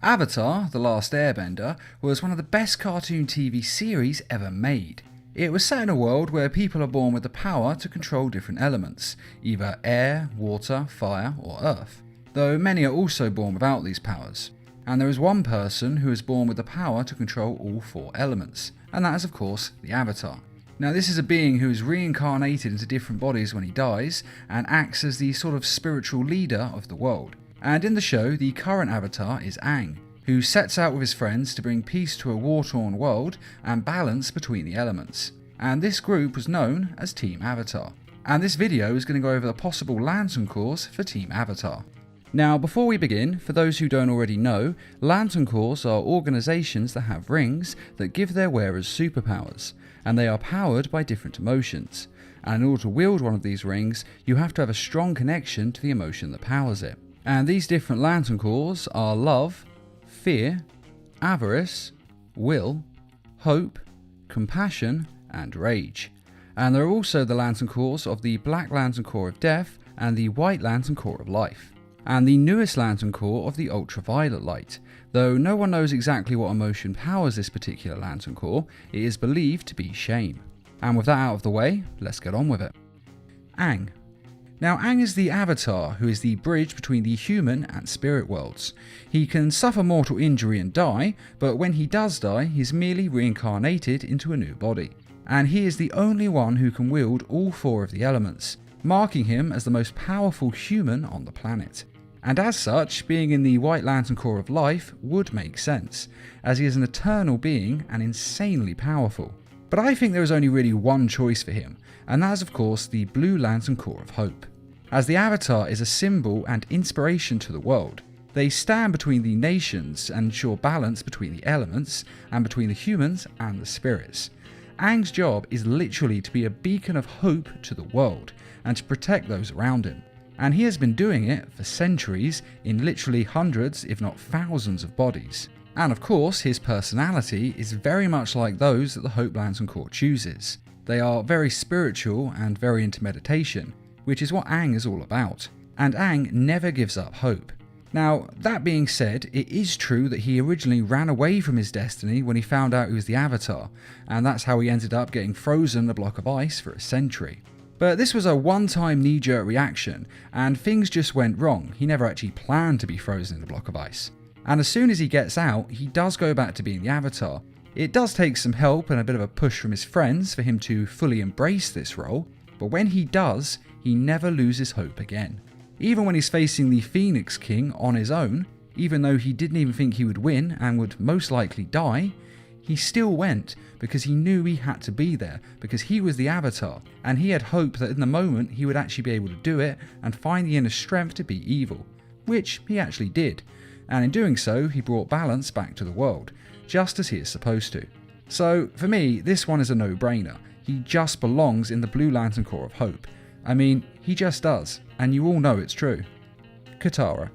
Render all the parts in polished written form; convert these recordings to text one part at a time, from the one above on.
Avatar: The Last Airbender was one of the best cartoon TV series ever made. It was set in a world where people are born with the power to control different elements, either air, water, fire, or earth, though many are also born without these powers. And there is one person who is born with the power to control all four elements, and that is of course the Avatar. Now this is a being who is reincarnated into different bodies when he dies, and acts as the sort of spiritual leader of the world. And in the show, the current Avatar is Aang, who sets out with his friends to bring peace to a war-torn world and balance between the elements. And this group was known as Team Avatar. And this video is going to go over the possible Lantern Corps for Team Avatar. Now before we begin, for those who don't already know, Lantern Corps are organisations that have rings that give their wearers superpowers, and they are powered by different emotions. And in order to wield one of these rings, you have to have a strong connection to the emotion that powers it. And these different Lantern Corps are love, fear, avarice, will, hope, compassion, and rage. And there are also the Lantern Corps of the Black Lantern Corps of Death and the White Lantern Corps of Life. And the newest Lantern Corps of the Ultraviolet Light. Though no one knows exactly what emotion powers this particular Lantern Corps, it is believed to be shame. And with that out of the way, let's get on with it. Aang. Now Aang is the Avatar who is the bridge between the human and spirit worlds. He can suffer mortal injury and die, but when he does die, he's merely reincarnated into a new body. And he is the only one who can wield all four of the elements, marking him as the most powerful human on the planet. And as such, being in the White Lantern Corps of Life would make sense, as he is an eternal being and insanely powerful. But I think there is only really one choice for him, and that is of course the Blue Lantern Corps of Hope. As the Avatar is a symbol and inspiration to the world, they stand between the nations and ensure balance between the elements and between the humans and the spirits. Aang's job is literally to be a beacon of hope to the world and to protect those around him. And he has been doing it for centuries in literally hundreds if not thousands of bodies. And of course his personality is very much like those that the Hope Lantern Corps chooses. They are very spiritual and very into meditation, which is what Aang is all about. And Aang never gives up hope. Now, that being said, it is true that he originally ran away from his destiny when he found out he was the Avatar, and that's how he ended up getting frozen in a block of ice for a century. But this was a one-time knee-jerk reaction, and things just went wrong. He never actually planned to be frozen in a block of ice. And as soon as he gets out, he does go back to being the Avatar. It does take some help and a bit of a push from his friends for him to fully embrace this role, but when he does, he never loses hope again. Even when he's facing the Phoenix King on his own, even though he didn't even think he would win and would most likely die, he still went because he knew he had to be there, because he was the Avatar, and he had hope that in the moment he would actually be able to do it and find the inner strength to be evil, which he actually did, and in doing so he brought balance back to the world, just as he is supposed to. So for me, this one is a no-brainer. He just belongs in the Blue Lantern Corps of Hope. I mean, he just does, and you all know it's true. Katara.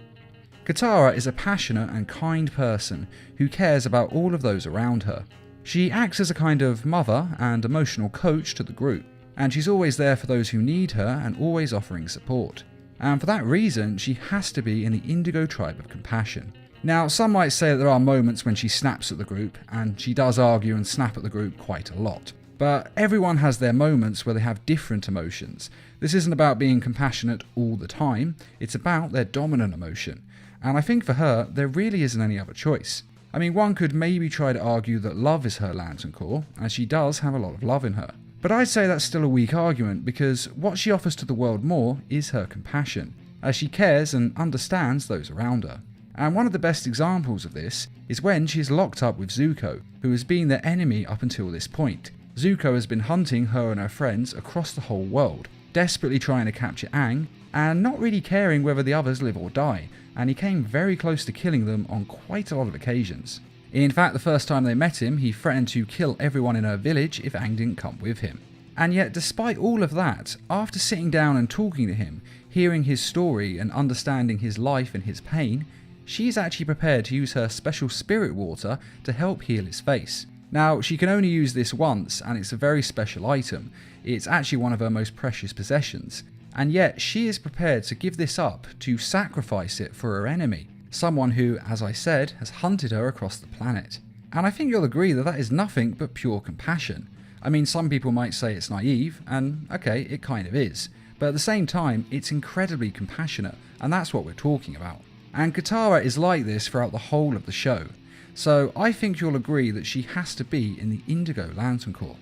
Katara is a passionate and kind person who cares about all of those around her. She acts as a kind of mother and emotional coach to the group, and she's always there for those who need her and always offering support. And for that reason, she has to be in the Indigo Tribe of Compassion. Now, some might say that there are moments when she snaps at the group, and she does argue and snap at the group quite a lot. But everyone has their moments where they have different emotions. This isn't about being compassionate all the time, it's about their dominant emotion. And I think for her, there really isn't any other choice. I mean, one could maybe try to argue that love is her Lantern Corps, as she does have a lot of love in her. But I'd say that's still a weak argument, because what she offers to the world more is her compassion, as she cares and understands those around her. And one of the best examples of this is when she is locked up with Zuko, who has been their enemy up until this point. Zuko has been hunting her and her friends across the whole world, desperately trying to capture Aang, and not really caring whether the others live or die, and he came very close to killing them on quite a lot of occasions. In fact, the first time they met him, he threatened to kill everyone in her village if Aang didn't come with him. And yet, despite all of that, after sitting down and talking to him, hearing his story and understanding his life and his pain, she is actually prepared to use her special spirit water to help heal his face. Now, she can only use this once, and it's a very special item. It's actually one of her most precious possessions. And yet, she is prepared to give this up, to sacrifice it for her enemy, someone who, as I said, has hunted her across the planet. And I think you'll agree that that is nothing but pure compassion. I mean, some people might say it's naive, and okay, it kind of is. But at the same time, it's incredibly compassionate, and that's what we're talking about. And Katara is like this throughout the whole of the show. So I think you'll agree that she has to be in the Indigo Lantern Corps.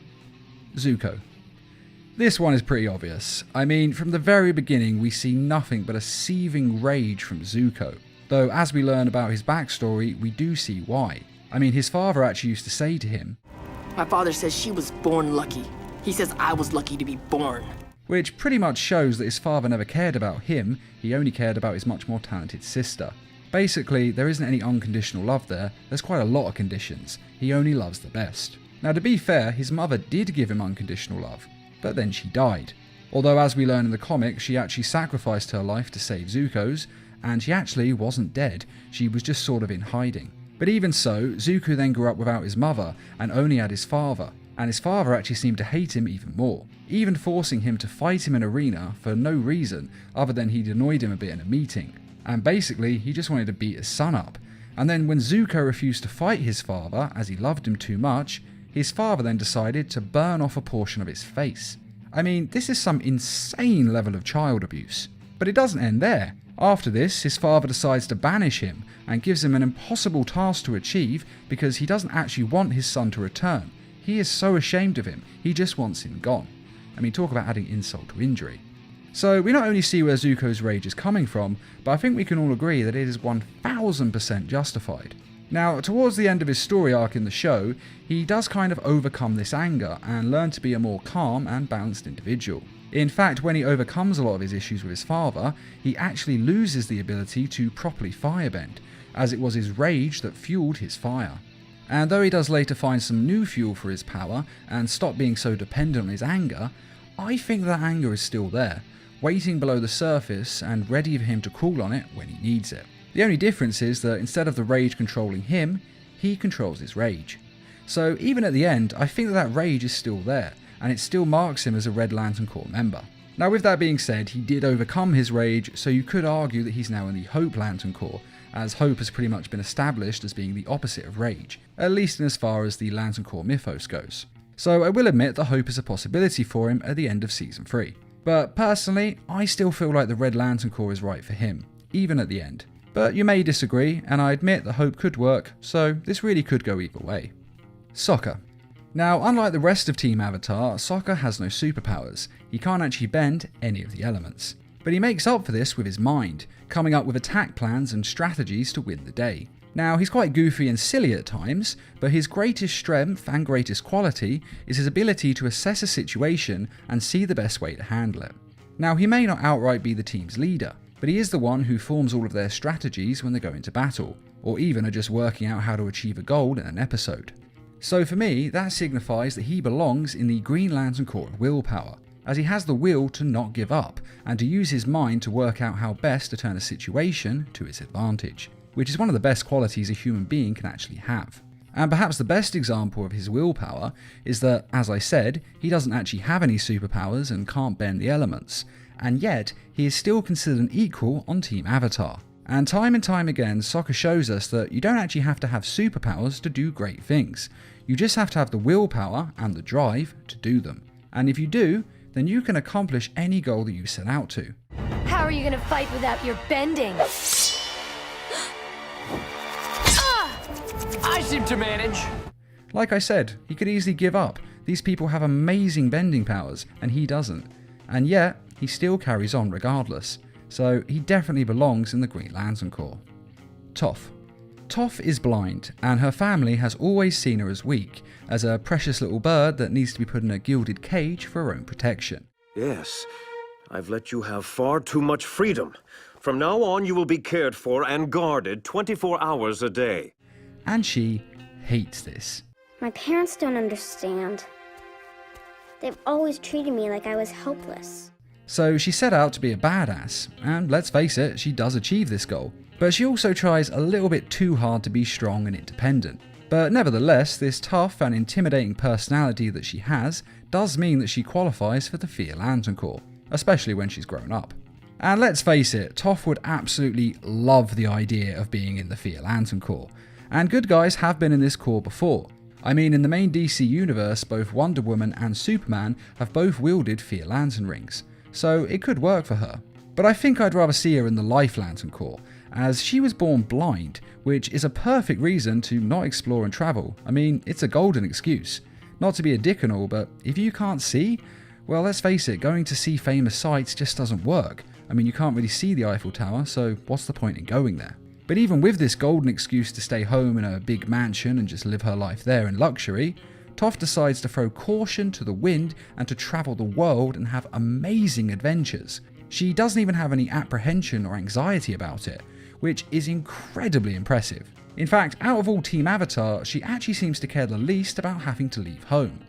Zuko. This one is pretty obvious. I mean, from the very beginning we see nothing but a seething rage from Zuko. Though as we learn about his backstory, we do see why. I mean, his father actually used to say to him, "My father says she was born lucky. He says I was lucky to be born." Which pretty much shows that his father never cared about him, he only cared about his much more talented sister. Basically, there isn't any unconditional love there, there's quite a lot of conditions. He only loves the best. Now, to be fair, his mother did give him unconditional love, but then she died. Although, as we learn in the comics, she actually sacrificed her life to save Zuko's, and she actually wasn't dead, she was just sort of in hiding. But even so, Zuko then grew up without his mother and only had his father, and his father actually seemed to hate him even more, even forcing him to fight him in arena for no reason other than he'd annoyed him a bit in a meeting. And basically, he just wanted to beat his son up. And then when Zuko refused to fight his father as he loved him too much, his father then decided to burn off a portion of his face. I mean, this is some insane level of child abuse. But it doesn't end there. After this, his father decides to banish him and gives him an impossible task to achieve because he doesn't actually want his son to return. He is so ashamed of him, he just wants him gone. I mean, talk about adding insult to injury. So we not only see where Zuko's rage is coming from, but I think we can all agree that it is 1000% justified. Now, towards the end of his story arc in the show, he does kind of overcome this anger and learn to be a more calm and balanced individual. In fact, when he overcomes a lot of his issues with his father, he actually loses the ability to properly firebend, as it was his rage that fueled his fire. And though he does later find some new fuel for his power and stop being so dependent on his anger, I think that anger is still there, waiting below the surface and ready for him to call on it when he needs it. The only difference is that instead of the rage controlling him, he controls his rage. So even at the end, I think that rage is still there, and it still marks him as a Red Lantern Corps member. Now with that being said, he did overcome his rage, so you could argue that he's now in the Hope Lantern Corps, as Hope has pretty much been established as being the opposite of rage, at least in as far as the Lantern Corps mythos goes. So I will admit that Hope is a possibility for him at the end of Season 3. But personally, I still feel like the Red Lantern Corps is right for him, even at the end. But you may disagree, and I admit that Hope could work, so this really could go either way. Sokka. Now, unlike the rest of Team Avatar, Sokka has no superpowers. He can't actually bend any of the elements. But he makes up for this with his mind, coming up with attack plans and strategies to win the day. Now, he's quite goofy and silly at times, but his greatest strength and greatest quality is his ability to assess a situation and see the best way to handle it. Now, he may not outright be the team's leader, but he is the one who forms all of their strategies when they go into battle, or even are just working out how to achieve a goal in an episode. So for me, that signifies that he belongs in the Green Lantern Corps of Willpower, as he has the will to not give up, and to use his mind to work out how best to turn a situation to his advantage, which is one of the best qualities a human being can actually have. And perhaps the best example of his willpower is that, as I said, he doesn't actually have any superpowers and can't bend the elements, and yet he is still considered an equal on Team Avatar. And time again, Sokka shows us that you don't actually have to have superpowers to do great things. You just have to have the willpower and the drive to do them. And if you do, then you can accomplish any goal that you set out to. How are you gonna fight without your bending? I seem to manage. Like I said, he could easily give up. These people have amazing bending powers, and he doesn't. And yet, he still carries on regardless. So he definitely belongs in the Green Lantern Corps. Toph. Toph is blind, and her family has always seen her as weak, as a precious little bird that needs to be put in a gilded cage for her own protection. Yes, I've let you have far too much freedom. From now on, you will be cared for and guarded 24 hours a day. And she hates this. My parents don't understand. They've always treated me like I was helpless. So she set out to be a badass, and let's face it, she does achieve this goal. But she also tries a little bit too hard to be strong and independent. But nevertheless, this tough and intimidating personality that she has does mean that she qualifies for the Fia Lantern Corps, especially when she's grown up. And let's face it, Toph would absolutely love the idea of being in the Fia Lantern Corps. And good guys have been in this corps before. I mean, in the main DC universe, both Wonder Woman and Superman have both wielded Fia Lantern rings, so it could work for her. But I think I'd rather see her in the Life Lantern Corps, as she was born blind, which is a perfect reason to not explore and travel. I mean, it's a golden excuse. Not to be a dick and all, but if you can't see, well, let's face it, going to see famous sites just doesn't work. I mean, you can't really see the Eiffel Tower, so what's the point in going there? But even with this golden excuse to stay home in a big mansion and just live her life there in luxury, Toph decides to throw caution to the wind and to travel the world and have amazing adventures. She doesn't even have any apprehension or anxiety about it, which is incredibly impressive. In fact, out of all Team Avatar, she actually seems to care the least about having to leave home,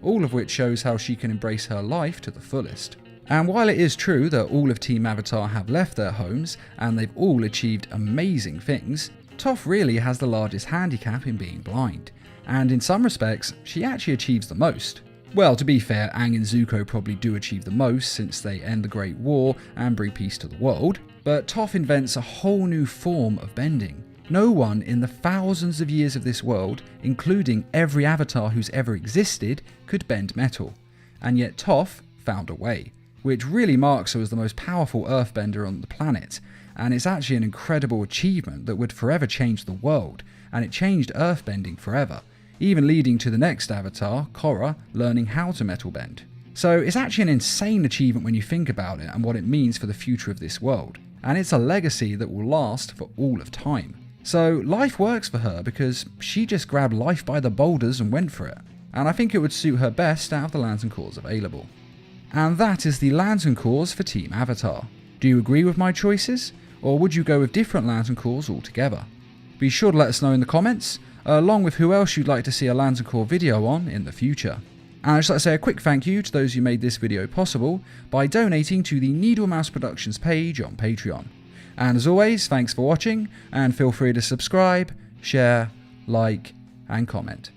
all of which shows how she can embrace her life to the fullest. And while it is true that all of Team Avatar have left their homes and they've all achieved amazing things, Toph really has the largest handicap in being blind, and in some respects, she actually achieves the most. Well, to be fair, Aang and Zuko probably do achieve the most since they end the Great War and bring peace to the world, but Toph invents a whole new form of bending. No one in the thousands of years of this world, including every Avatar who's ever existed, could bend metal, and yet Toph found a way, which really marks her as the most powerful earthbender on the planet, and it's actually an incredible achievement that would forever change the world, and it changed earthbending forever, even leading to the next Avatar, Korra, learning how to metal bend. So it's actually an insane achievement when you think about it and what it means for the future of this world, and it's a legacy that will last for all of time. So life works for her because she just grabbed life by the boulders and went for it, and I think it would suit her best out of the Lantern Corps available. And that is the Lantern Corps for Team Avatar. Do you agree with my choices, or would you go with different Lantern Corps altogether? Be sure to let us know in the comments, along with who else you'd like to see a Lantern Corps video on in the future. And I'd just like to say a quick thank you to those who made this video possible by donating to the Needle Mouse Productions page on Patreon. And as always, thanks for watching, and feel free to subscribe, share, like, and comment.